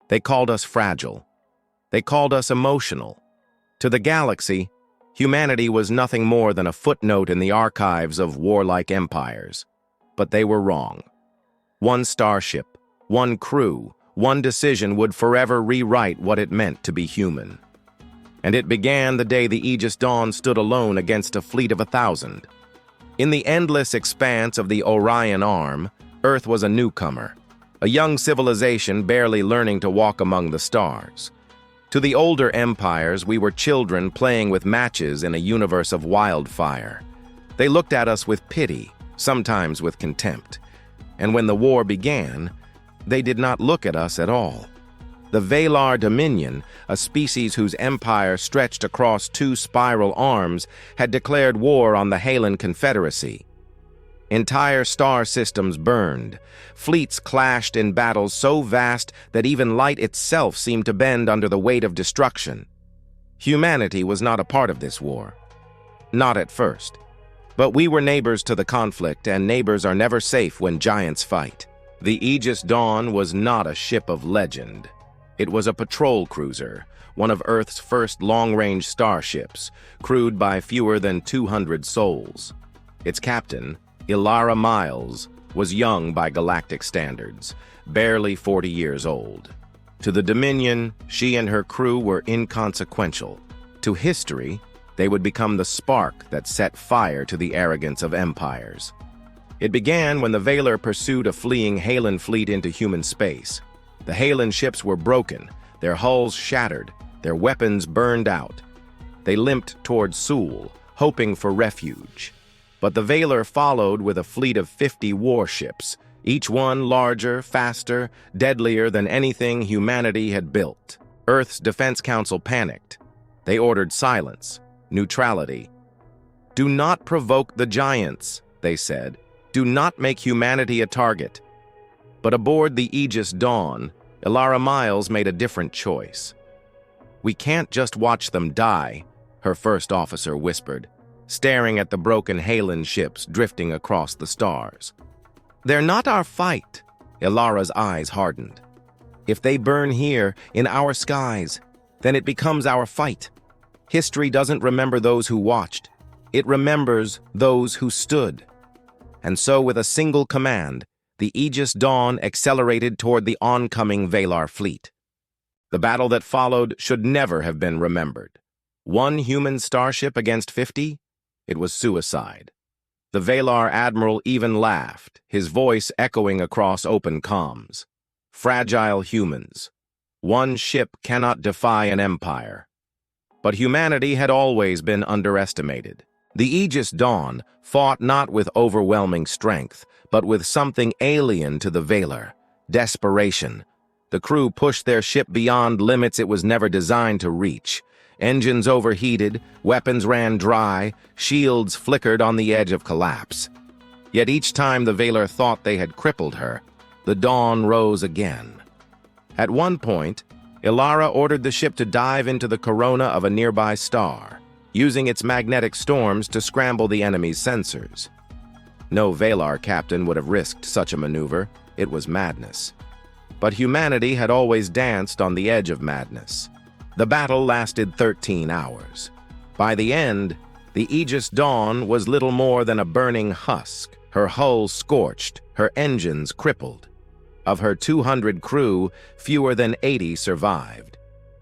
They called us fragile. They called us emotional. To the galaxy, humanity was nothing more than a footnote in the archives of warlike empires. But they were wrong. One starship, one crew, one decision would forever rewrite what it meant to be human. And it began the day the Aegis Dawn stood alone against a fleet of 1,000. In the endless expanse of the Orion Arm, Earth was a newcomer, a young civilization barely learning to walk among the stars. To the older empires, we were children playing with matches in a universe of wildfire. They looked at us with pity, sometimes with contempt. And when the war began, they did not look at us at all. The Valar Dominion, a species whose empire stretched across 2 spiral arms, had declared war on the Halan Confederacy. Entire star systems burned. Fleets clashed in battles so vast that even light itself seemed to bend under the weight of destruction. Humanity was not a part of this war. Not at first. But we were neighbors to the conflict, and neighbors are never safe when giants fight. The Aegis Dawn was not a ship of legend. It was a patrol cruiser, one of Earth's first long-range starships, crewed by fewer than 200 souls. Its captain, Ilara Miles, was young by galactic standards, barely 40 years old. To the Dominion, she and her crew were inconsequential. To history, they would become the spark that set fire to the arrogance of empires. It began when the Valar pursued a fleeing Halan fleet into human space. The Halan ships were broken, their hulls shattered, their weapons burned out. They limped toward Sul, hoping for refuge. But the Valar followed with a fleet of 50 warships, each one larger, faster, deadlier than anything humanity had built. Earth's Defense Council panicked. They ordered silence, neutrality. "Do not provoke the giants," they said. "Do not make humanity a target." But aboard the Aegis Dawn, Ilara Miles made a different choice. "We can't just watch them die," her first officer whispered, staring at the broken Halan ships drifting across the stars. "They're not our fight." Ilara's eyes hardened. "If they burn here, in our skies, then it becomes our fight. History doesn't remember those who watched. It remembers those who stood." And so, with a single command, the Aegis Dawn accelerated toward the oncoming Valar fleet. The battle that followed should never have been remembered. One human starship against 50? It was suicide. The Valar admiral even laughed, his voice echoing across open comms. Fragile humans. One ship cannot defy an empire. But humanity had always been underestimated. The Aegis Dawn fought not with overwhelming strength, but with something alien to the Valar: desperation. The crew pushed their ship beyond limits it was never designed to reach. Engines overheated, weapons ran dry, shields flickered on the edge of collapse. Yet each time the Valar thought they had crippled her, the dawn rose again. At one point, Ilara ordered the ship to dive into the corona of a nearby star, using its magnetic storms to scramble the enemy's sensors. No Valar captain would have risked such a maneuver. It was madness. But humanity had always danced on the edge of madness. The battle lasted 13 hours. By the end, the Aegis Dawn was little more than a burning husk, her hull scorched, her engines crippled. Of her 200 crew, fewer than 80 survived.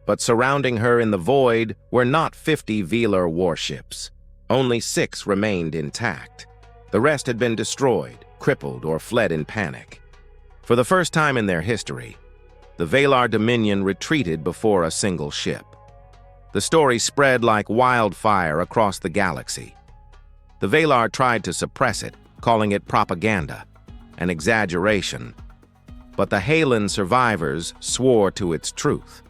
But surrounding her in the void were not 50 Valar warships. Only 6 remained intact. The rest had been destroyed, crippled, or fled in panic. For the first time in their history, the Valar Dominion retreated before a single ship. The story spread like wildfire across the galaxy. The Valar tried to suppress it, calling it propaganda, an exaggeration. But the Halan survivors swore to its truth.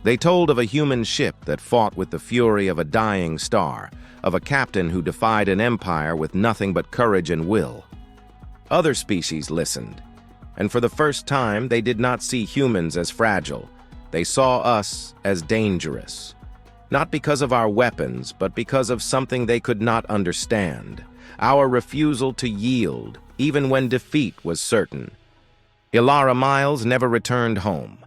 They told of a human ship that fought with the fury of a dying star, of a captain who defied an empire with nothing but courage and will. Other species listened, and for the first time they did not see humans as fragile. They saw us as dangerous. Not because of our weapons, but because of something they could not understand. Our refusal to yield, even when defeat was certain. Ilara Miles never returned home.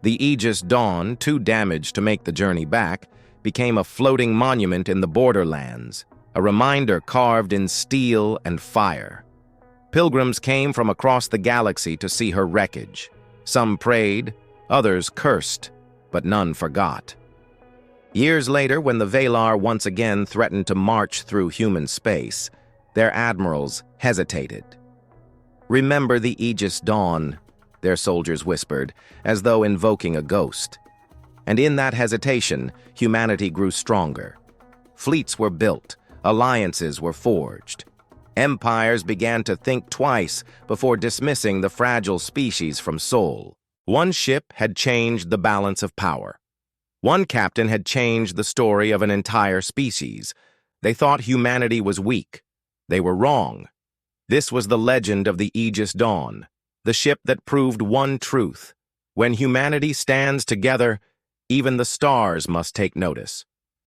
The Aegis Dawn, too damaged to make the journey back, became a floating monument in the borderlands, a reminder carved in steel and fire. Pilgrims came from across the galaxy to see her wreckage. Some prayed, others cursed, but none forgot. Years later, when the Valar once again threatened to march through human space, their admirals hesitated. "Remember the Aegis Dawn," their soldiers whispered, as though invoking a ghost. And in that hesitation, humanity grew stronger. Fleets were built, alliances were forged. Empires began to think twice before dismissing the fragile species from Sol. One ship had changed the balance of power. One captain had changed the story of an entire species. They thought humanity was weak. They were wrong. This was the legend of the Aegis Dawn, the ship that proved one truth. When humanity stands together, even the stars must take notice.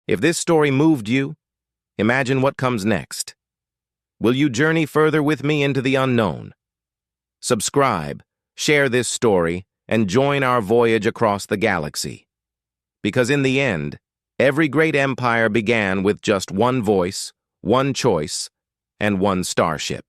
If this story moved you, imagine what comes next. Will you journey further with me into the unknown? Subscribe, share this story, and join our voyage across the galaxy. Because in the end, every great empire began with just one voice, one choice, and one starship.